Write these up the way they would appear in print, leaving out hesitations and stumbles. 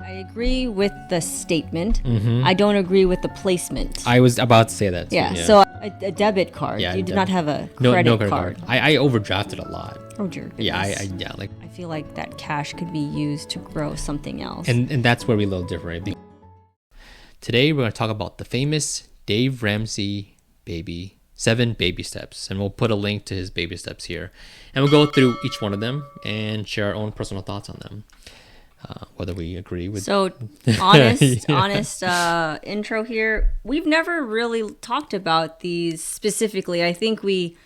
I agree with the statement. I don't agree with the placement. I was about to say that too. Yeah, so a debit card. Yeah, you do not have a no credit credit card. I overdrafted a lot. Oh dear goodness. Yeah, like, I feel like that cash could be used to grow something else. and that's where we a little different. Right? Today we're going to talk about the famous Dave Ramsey 7 baby steps, and we'll put a link to his baby steps here, and we'll go through each one of them and share our own personal thoughts on them, whether we agree with. So honest intro here. We've never really talked about these specifically. I think we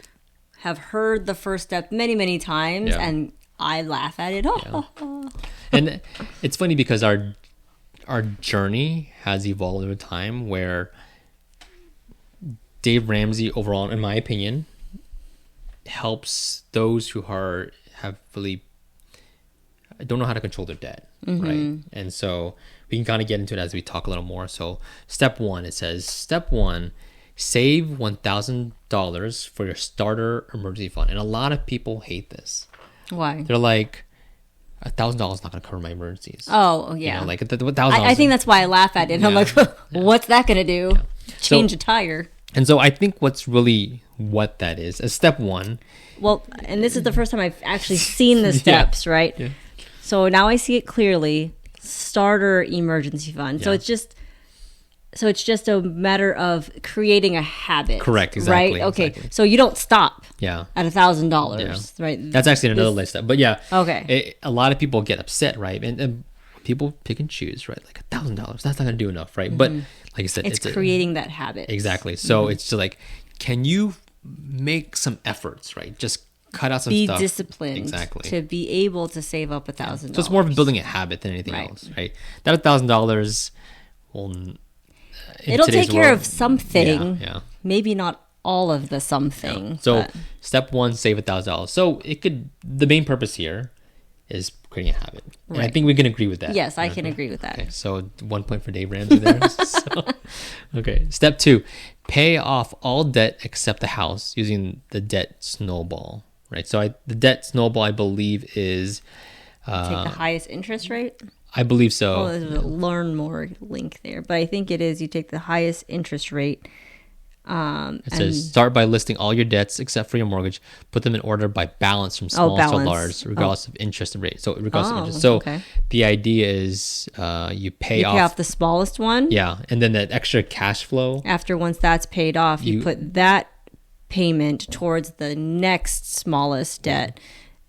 have heard the first step many times, and I laugh at it. And it's funny because our journey has evolved over time, where Dave Ramsey, overall, in my opinion, helps those who have really don't know how to control their debt, right? And so we can kind of get into it as we talk a little more. So step 1, it says, step 1, save $1,000 for your starter emergency fund. And a lot of people hate this. Why? They're like, $1,000 is not going to cover my emergencies. Oh, yeah. You know, like $1,000. I think that's why I laugh at it. Yeah. I'm like, what's that going to do? Yeah. Change a tire. And so I think what that is step 1. Well, and this is the first time I've actually seen the steps, right? Yeah. So now I see it clearly. Starter emergency fund. Yeah. So it's just a matter of creating a habit. Correct. Exactly. Right? Okay. Exactly. So you don't stop Yeah. at $1,000, right? That's actually another list. But yeah. Okay. A lot of people get upset, right? And people pick and choose, right? Like $1,000, that's not going to do enough, right? But like I said, it's creating that habit. Exactly. So it's just like, can you make some efforts, right? Just cut out some stuff. Be disciplined. Exactly. To be able to save up $1,000. So it's more of building a habit than anything else, right? That $1,000 will. It'll take care of something. Yeah. Maybe not all of the something. Yeah. So step 1, save $1,000. So the main purpose here is creating a habit. And I think we can agree with that. Yes, I can agree with that. Okay, so 1 point for Dave Ramsey there. Okay. Step 2, pay off all debt except the house using the debt snowball. Right. So the debt snowball, I believe, is take the highest interest rate. I believe so. Oh, there's a learn more link there, but I think it is you take the highest interest rate. It says start by listing all your debts except for your mortgage. Put them in order by balance from small to large, regardless of interest rate. So regardless of interest. So the idea is you pay off the smallest one. Yeah, and then that extra cash flow. Once that's paid off, you put that payment towards the next smallest debt,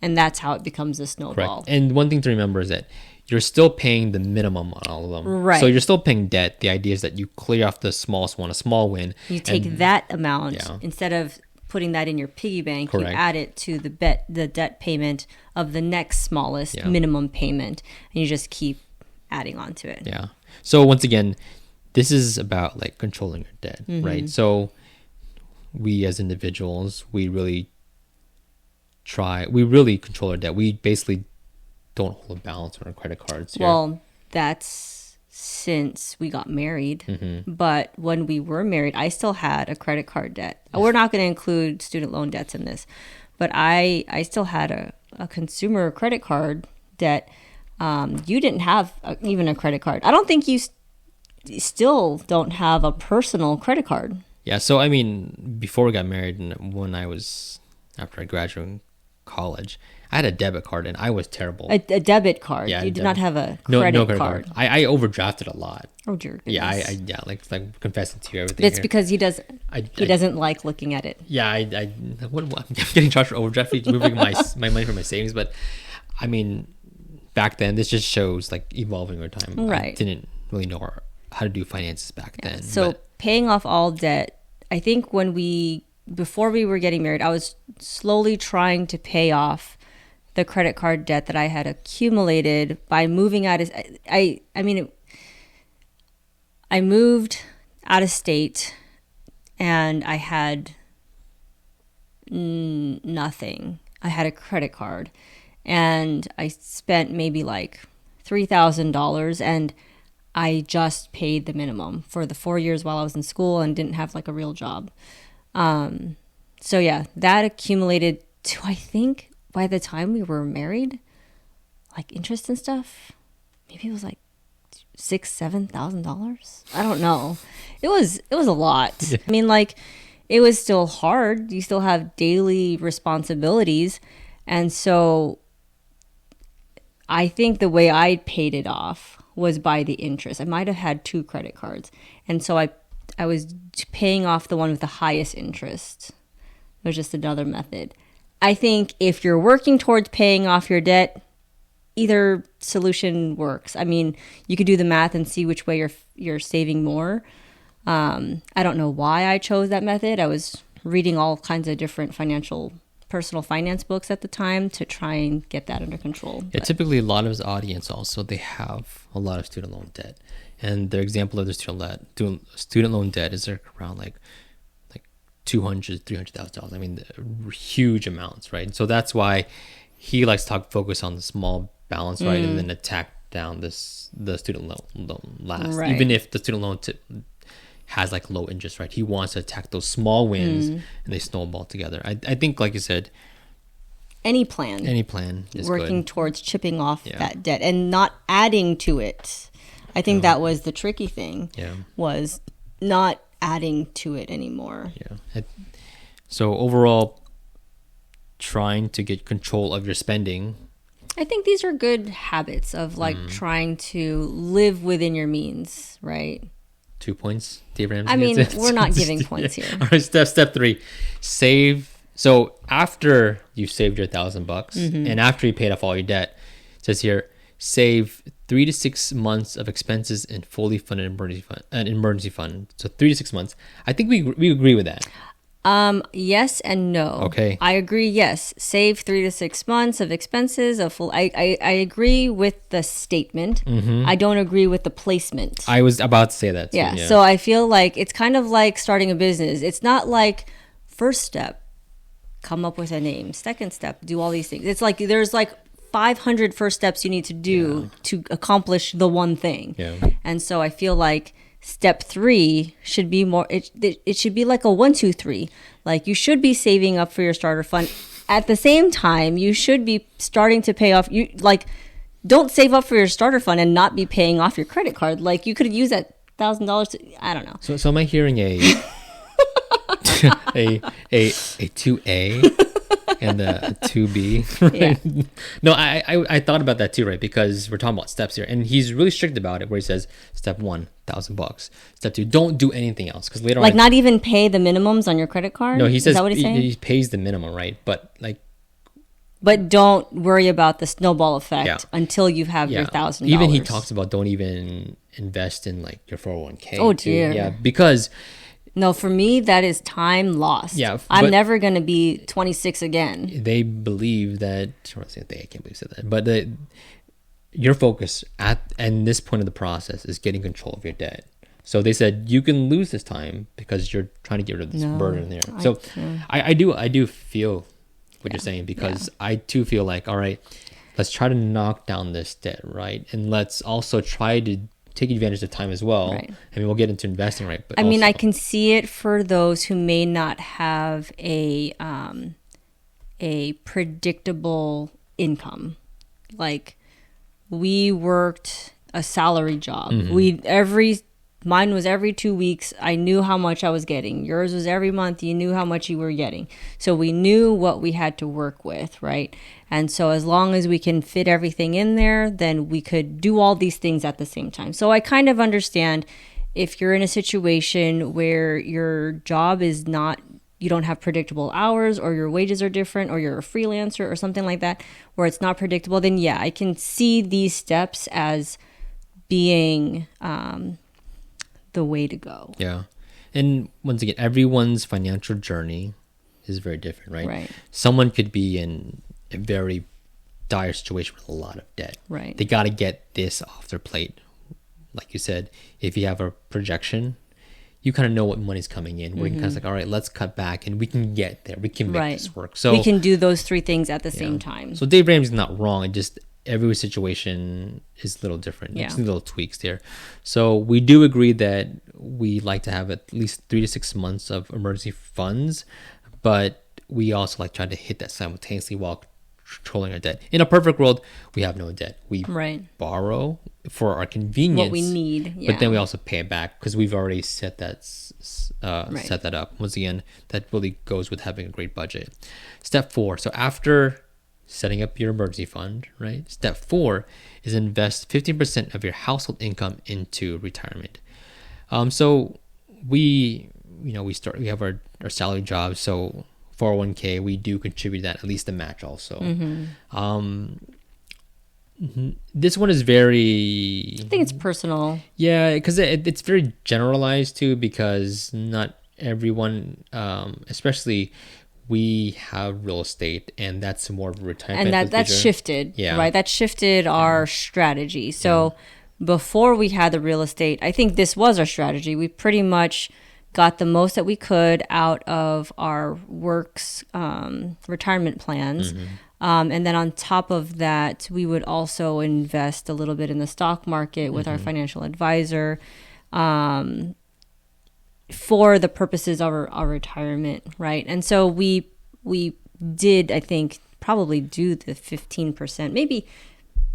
and that's how it becomes a snowball. Correct. And one thing to remember is that you're still paying the minimum on all of them. Right. So you're still paying debt. The idea is that you clear off the smallest one, a small win. You take that amount instead of putting that in your piggy bank. Correct. You add it to the debt payment of the next smallest minimum payment, and you just keep adding on to it. Yeah. So once again, this is about like controlling your debt, right? So we as individuals, we really control our debt. We basically don't hold a balance on our credit cards here. Well, that's since we got married. But when we were married, I still had a credit card debt. We're not going to include student loan debts in this, but I still had a consumer credit card debt. You didn't have even a credit card. I don't think you still don't have a personal credit card. Yeah. So, I mean, before we got married and after I graduated college, I had a debit card and I was terrible. A debit card. Yeah, you did not have a credit card. I overdrafted a lot. Oh dear goodness. Yeah, like confessing to you everything. It's because he doesn't like looking at it. Yeah, I'm getting charged for overdraft fees, moving my money from my savings. But I mean, back then, this just shows like evolving over time. Right. I didn't really know how to do finances back then. So paying off all debt, I think before we were getting married, I was slowly trying to pay off the credit card debt that I had accumulated by moving out of I moved out of state and I had nothing. I had a credit card and I spent maybe like $3,000 and I just paid the minimum for the 4 years while I was in school and didn't have like a real job. So yeah, that accumulated to, I think, by the time we were married, like interest and stuff, maybe it was like $6,000-$7,000. I don't know. It was a lot. Yeah. I mean, like, it was still hard. You still have daily responsibilities, and so I think the way I paid it off was by the interest. I might have had 2 credit cards, and so I was paying off the one with the highest interest. It was just another method. I think if you're working towards paying off your debt, either solution works. I mean, you could do the math and see which way you're saving more. I don't know why I chose that method. I was reading all kinds of different personal finance books at the time to try and get that under control. Yeah, typically a lot of his audience also, they have a lot of student loan debt. And their example of their student loan debt is around like $200,000-$300,000. I mean, huge amounts, right? So that's why he likes to focus on the small balance, right, and then attack down the student loan last. Right. Even if the student loan has like low interest, right? He wants to attack those small wins, and they snowball together. I think, like you said, any plan is working good. Towards chipping off that debt and not adding to it. I think that was the tricky thing. Yeah, was not adding to it anymore. Yeah. So overall, trying to get control of your spending. I think these are good habits of like trying to live within your means, right? 2 points, Dave Ramsey. I mean, we're not giving points here. All right, step 3, save. So after you've saved your $1,000 and after you paid off all your debt, it says here, save 3 to 6 months of expenses in fully funded emergency fund. So 3 to 6 months. I think we agree with that. Yes and no. Okay. I agree. Yes. Save 3 to 6 months of expenses. I agree with the statement. I don't agree with the placement. I was about to say that too. Yeah. So I feel like it's kind of like starting a business. It's not like first step, come up with a name. Second step, do all these things. It's like there's like 500 first steps you need to do to accomplish the one thing. Yeah. And so I feel like step 3 should be more, it should be like a 1, 2, 3. Like you should be saving up for your starter fund. At the same time, you should be starting to pay off. You like, don't save up for your starter fund and not be paying off your credit card. Like you could use that $1,000. I don't know. So am I hearing a 2A and a 2B? Right? Yeah. No, I thought about that too, right? Because we're talking about steps here, and he's really strict about it. Where he says, step 1, $1,000. Step 2, don't do anything else, because later on, like not even pay the minimums on your credit card. No, he says is that what he's saying? He pays the minimum, right? But don't worry about the snowball effect until you have your $1,000. Even he talks about don't even invest in like your 401k. Oh dear. Yeah, because. No, for me, that is time lost. Yeah, I'm never going to be 26 again. They believe that, I can't believe I said that, but your focus at this point of the process is getting control of your debt. So they said you can lose this time because you're trying to get rid of this burden there. So I do feel what you're saying, because I too feel like, all right, let's try to knock down this debt, right? And let's also try to take advantage of time as well. Right. I mean, we'll get into investing, right? But I mean, I can see it for those who may not have a predictable income. Like we worked a salary job. Mine was every 2 weeks. I knew how much I was getting. Yours was every month. You knew how much you were getting. So we knew what we had to work with, right? And so as long as we can fit everything in there, then we could do all these things at the same time. So I kind of understand if you're in a situation where your job is not, you don't have predictable hours, or your wages are different, or you're a freelancer or something like that, where it's not predictable, then yeah, I can see these steps as being the way to go. Yeah. And once again, everyone's financial journey is very different, right? Right. Someone could be in a very dire situation with a lot of debt. Right. They got to get this off their plate. Like you said, if you have a projection, you kind of know what money's coming in, where you can kind of like, all right, let's cut back and we can get there. We can make this work. So we can do those 3 things at the same time. So Dave Ramsey's not wrong. It just, every situation is a little different. Just little tweaks there. So we do agree that we like to have at least 3 to 6 months of emergency funds, but we also like trying to hit that simultaneously while controlling our debt. In a perfect world, we have no debt. We Right. borrow for our convenience, What we need. Yeah. but then we also pay it back because we've already set that Right. set that up. Once again, that really goes with having a great budget. Step 4. So after setting up your emergency fund, right? Step 4 is invest 15% of your household income into retirement. So we have our salary jobs. So 401k, we do contribute that, at least the match also. This one is very, I think it's personal. yeah, because it's very generalized too, because not everyone, especially we have real estate, and that's more of a retirement. And for the that's future. shifted, Yeah. right? That shifted our strategy. So before we had the real estate, I think this was our strategy. We pretty much got the most that we could out of our works retirement plans. And then on top of that, we would also invest a little bit in the stock market with our financial advisor for the purposes of our retirement, right? And so we did, I think, probably do the 15%. Maybe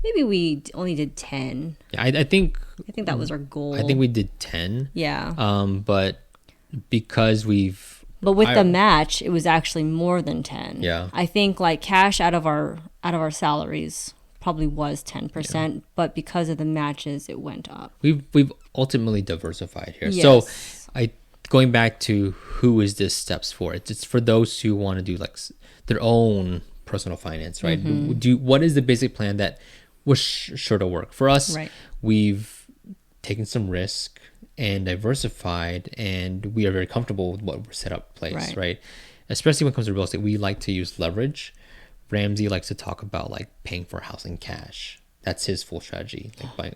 we only did 10. Yeah, I think that was our goal. I think we did 10. Yeah. But because But with the match, it was actually more than 10. Yeah. I think like cash out of our salaries probably was 10%, but because of the matches, it went up. we've ultimately diversified here. Yes. So going back to who is this steps for? It's for those who want to do like their own personal finance, right? What is the basic plan that was sure to work for us? Right. We've taken some risk and diversified, and we are very comfortable with what we're set up in place, right? Especially when it comes to real estate, we like to use leverage. Ramsey likes to talk about like paying for a house in cash. That's his full strategy. Like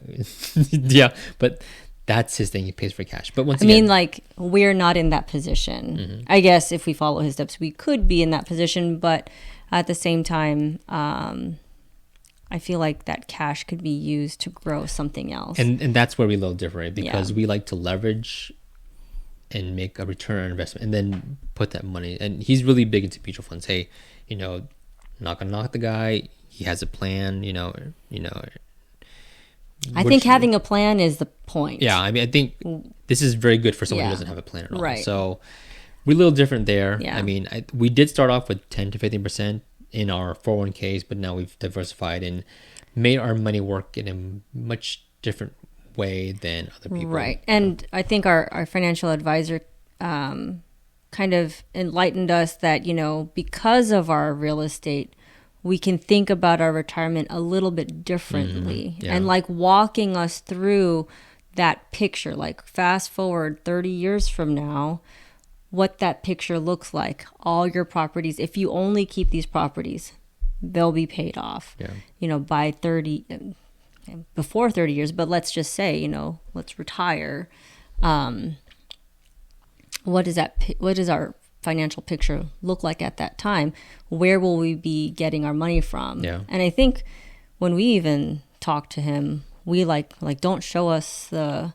yeah, but that's his thing. He pays for cash. But once again, like we're not in that position. I guess if we follow his steps, we could be in that position, but at the same time, I feel like that cash could be used to grow something else. And that's where we a little different, because we like to leverage and make a return on investment and then put that money. And he's really big into mutual funds. Hey, not gonna knock the guy. He has a plan, I think having a plan is the point. Yeah, I mean, I think this is very good for someone who doesn't have a plan at all. Right. So we're a little different there. Yeah. I mean, we did start off with 10 to 15% in our 401ks, but now we've diversified and made our money work in a much different way than other people. Right. And I think our financial advisor kind of enlightened us that, because of our real estate, we can think about our retirement a little bit differently. Yeah. And like walking us through that picture, like fast forward 30 years from now, what that picture looks like. All your properties, if you only keep these properties, they'll be paid off. Yeah. By 30, before 30 years. But let's just say, let's retire. What does our financial picture look like at that time? Where will we be getting our money from? Yeah. And I think when we even talk to him, we like don't show us the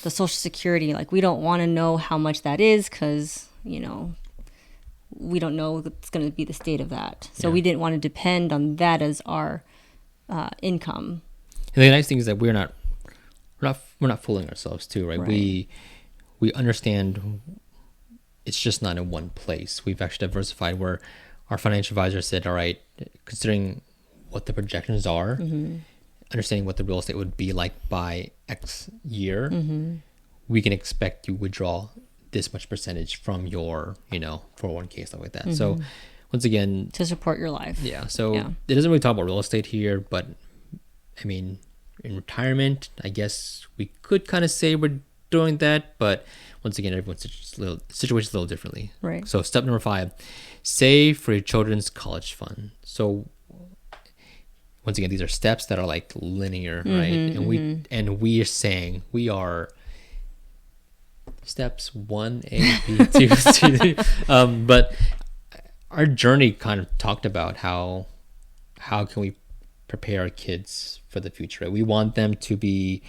Social Security. Like, we don't want to know how much that is, because we don't know what's going to be the state of that. So we didn't want to depend on that as our income. And the nice thing is that we're not fooling ourselves too, right? We understand it's just not in one place. We've actually diversified, where our financial advisor said, all right, considering what the projections are, understanding what the real estate would be like by X year, we can expect you withdraw this much percentage from your, 401k, stuff like that. So once again, to support your life. Yeah. So it doesn't really talk about real estate here, but I mean, in retirement, I guess we could kind of say we're doing that, but once again, everyone's situation's a little differently. Right. So step number 5, save for your children's college fund. So once again, these are steps that are like linear, right? And we are saying we are steps 1A, B, 2, 3. But our journey kind of talked about how can we prepare our kids for the future, right? We want them to be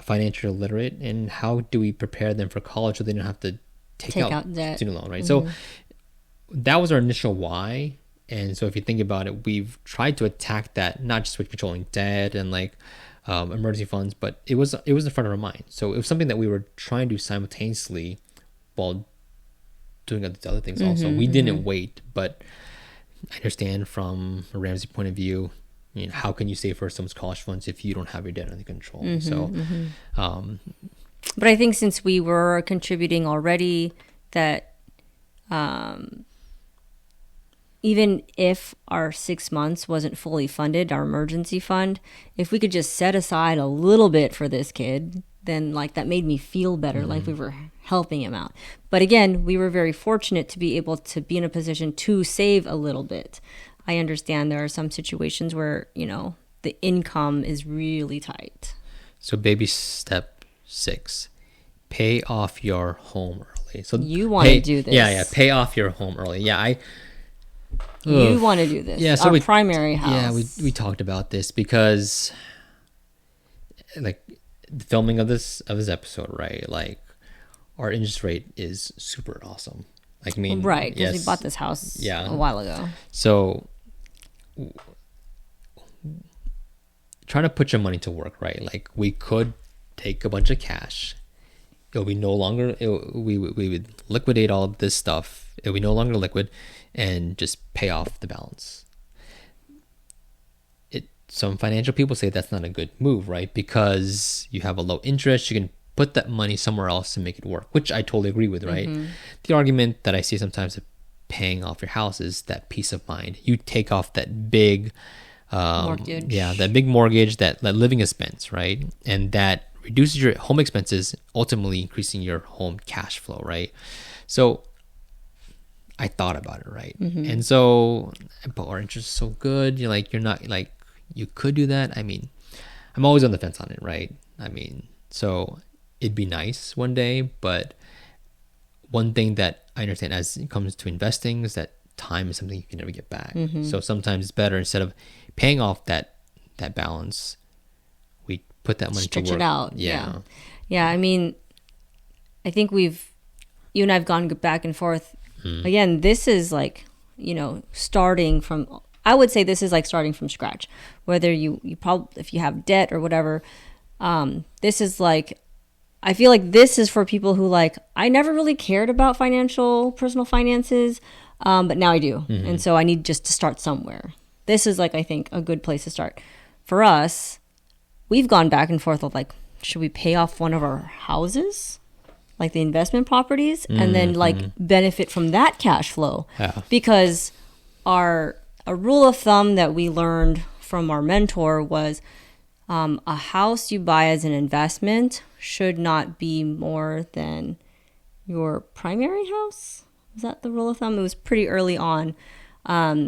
financially literate, and how do we prepare them for college so they don't have to take out debt, student loan, right? So that was our initial why. And so if you think about it, we've tried to attack that, not just with controlling debt and like emergency funds, but it was in front of our mind. So it was something that we were trying to do simultaneously while doing other things also. We didn't wait, but I understand from a Ramsey point of view, you know, how can you save for someone's college funds if you don't have your debt under control? But I think since we were contributing already, that even if our 6 months wasn't fully funded, our emergency fund, if we could just set aside a little bit for this kid, then like that made me feel better, like we were helping him out. But again, we were very fortunate to be able to be in a position to save a little bit. I understand there are some situations where, you know, the income is really tight. So baby step 6, pay off your home early. So you want to do this. Yeah, pay off your home early. Yeah, you want to do this. Yeah, so our primary house. Yeah, we talked about this because like the filming of this episode, right? Like our interest rate is super awesome. Like, I mean, right, because we bought this house a while ago. So trying to put your money to work, right? Like we could take a bunch of cash. It'll be no longer, we would liquidate all this stuff. It'll be no longer liquid and just pay off the balance. Some financial people say that's not a good move, right? Because you have a low interest, you can put that money somewhere else to make it work, which I totally agree with, right? The argument that I see sometimes of paying off your house is that peace of mind. You take off that big mortgage. Yeah, that big mortgage, that living expense, right? And that reduces your home expenses, ultimately increasing your home cash flow, right? So I thought about it, right? And so, but our interest is so good. You're like, you're not like, you could do that. I mean, I'm always on the fence on it, right? I mean, so it'd be nice one day, but one thing that I understand as it comes to investing is that time is something you can never get back. So sometimes it's better, instead of paying off that balance, we put that money stretch to work. It out. Yeah. I mean, I think you and I've gone back and forth. Again, this is like, you know, I would say this is like starting from scratch. Whether you probably, if you have debt or whatever, this is like, I feel like this is for people who like, I never really cared about personal finances, but now I do. And so I need just to start somewhere. This is like, I think, a good place to start. For us, we've gone back and forth of like, should we pay off one of our houses? Like the investment properties, and then like benefit from that cash flow. Because a rule of thumb that we learned from our mentor was a house you buy as an investment should not be more than your primary house. Is that the rule of thumb? It was pretty early on.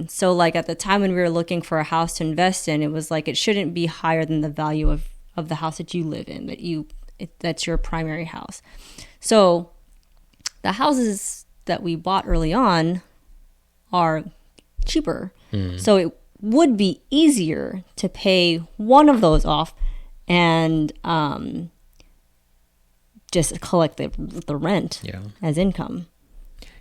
So like at the time when we were looking for a house to invest in, it was like it shouldn't be higher than the value of the house that you live in, that's your primary house. So the houses that we bought early on are cheaper. So it would be easier to pay one of those off and just collect the rent as income.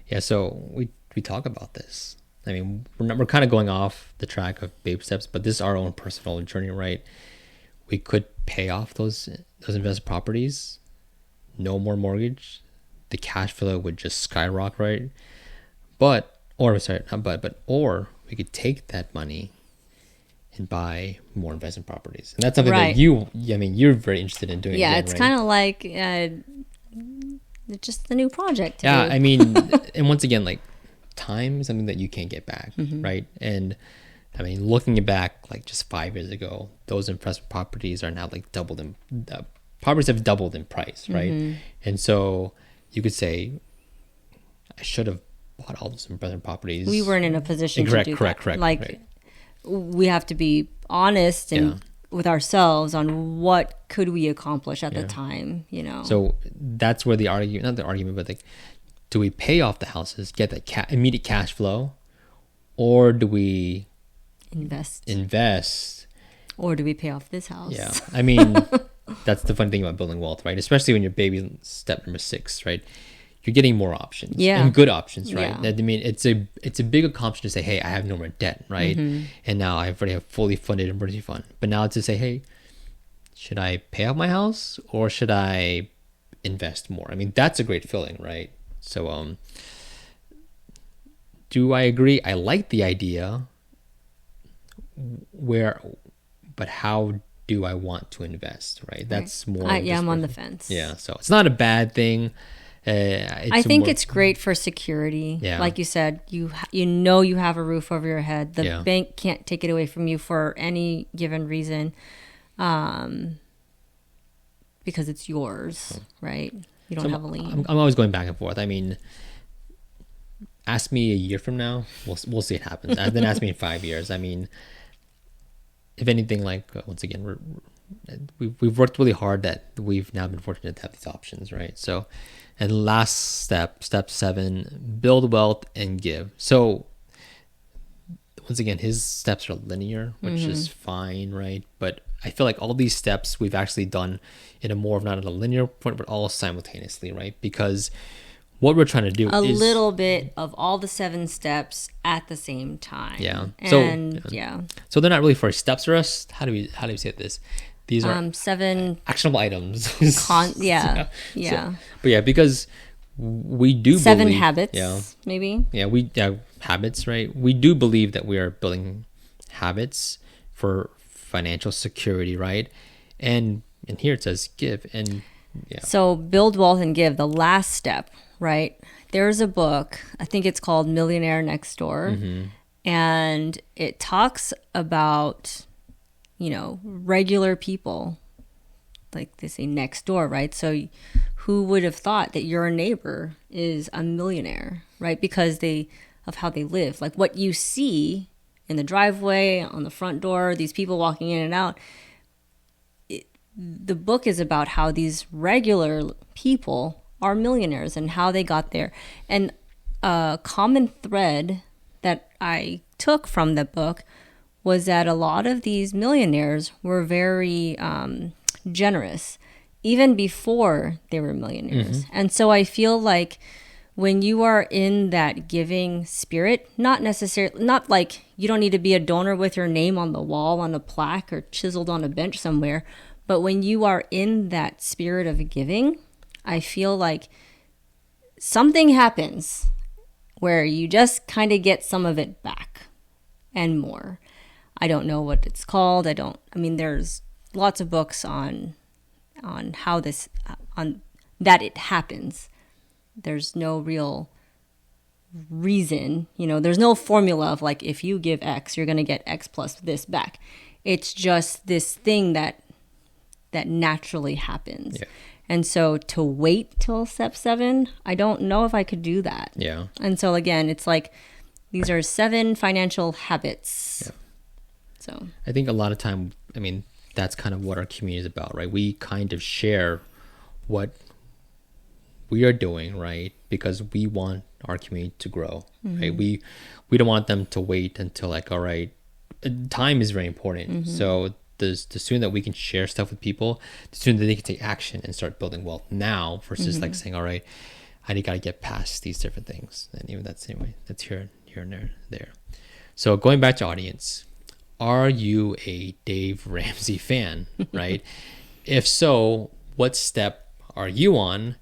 Yeah, so we talk about this. I mean, we're kind of going off the track of baby steps, but this is our own personal journey, right? We could pay off those investment properties, no more mortgage, the cash flow would just skyrocket, right? Or we could take that money and buy more investment properties, and that's something that you're very interested in doing. Yeah, again, it's right? kind of like just a new project. Yeah, I mean, and once again, like time is something that you can't get back, right? And I mean, looking back, like just 5 years ago, those investment properties are now like doubled in. Properties have doubled in price, right? And so you could say, I should have bought all those investment properties. We weren't in a position to do that. Correct. Like, right. We have to be honest and with ourselves on what could we accomplish at the time, you know. So that's where not the argument, but like, do we pay off the houses, get that immediate cash flow, or do we invest, or do we pay off this house? Yeah, I mean, that's the fun thing about building wealth, right? Especially when you're baby step number 6, right? you're getting more options, and good options, right? Yeah. I mean, it's a big accomplishment to say, hey, I have no more debt, right? And now I already have fully funded emergency fund. But now to say, hey, should I pay off my house or should I invest more? I mean, that's a great feeling, right? So, do I agree? I like the idea. But how do I want to invest, right? That's more. I'm on the fence. Yeah, so it's not a bad thing. I think it's great for security. Yeah. Like you said, you know you have a roof over your head. The bank can't take it away from you for any given reason, because it's yours, right? You don't have a lien. I'm always going back and forth. I mean, ask me a year from now, we'll see what happens. Then ask me in 5 years. I mean, if anything, like once again, we've worked really hard that we've now been fortunate to have these options, right? So, and last step 7, build wealth and give. So once again, his steps are linear, which is fine, right? But I feel like all these steps we've actually done in a more of not at a linear point, but all simultaneously, right? Because what we're trying to do a is little bit of all the 7 steps at the same time. Yeah. And so they're not really first steps for us. How do we say this? These are 7 actionable items. Yeah. So, but yeah, because we do 7 believe, habits, maybe. Yeah, habits, right? We do believe that we are building habits for financial security, right? And here it says give, and So build wealth and give, the last step, right? There's a book, I think it's called Millionaire Next Door, and it talks about, regular people, like they say next door, right? So who would have thought that your neighbor is a millionaire, right? Because of how they live, like what you see in the driveway, on the front door, these people walking in and out. The book is about how these regular people are millionaires and how they got there. And a common thread that I took from the book was that a lot of these millionaires were very generous, even before they were millionaires. And so I feel like when you are in that giving spirit, not like you don't need to be a donor with your name on the wall on a plaque or chiseled on a bench somewhere, but when you are in that spirit of giving, I feel like something happens where you just kind of get some of it back and more. I don't know what it's called. There's lots of books on how that it happens. There's no real reason, there's no formula of like, if you give X, you're going to get X plus this back. It's just this thing that naturally happens. Yeah. And so to wait till step 7, I don't know if I could do that. Yeah. And so again, it's like, these are 7 financial habits. Yeah. So I think a lot of time, that's kind of what our community is about, right? We kind of share what we are doing, right? Because we want our community to grow, right? We don't want them to wait until like, all right, time is very important. So the sooner that we can share stuff with people, the sooner that they can take action and start building wealth now versus like saying, all right, I got to get past these different things. And even that's here and there. So going back to audience, are you a Dave Ramsey fan, right? If so, what step are you on?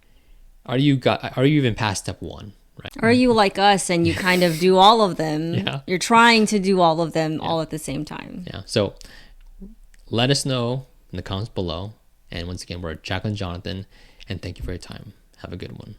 Are you even past step 1? Right. Are you like us and you kind of do all of them? Yeah. You're trying to do all of them all at the same time. Yeah. So let us know in the comments below. And once again, we're Jacqueline Jonathan, and thank you for your time. Have a good one.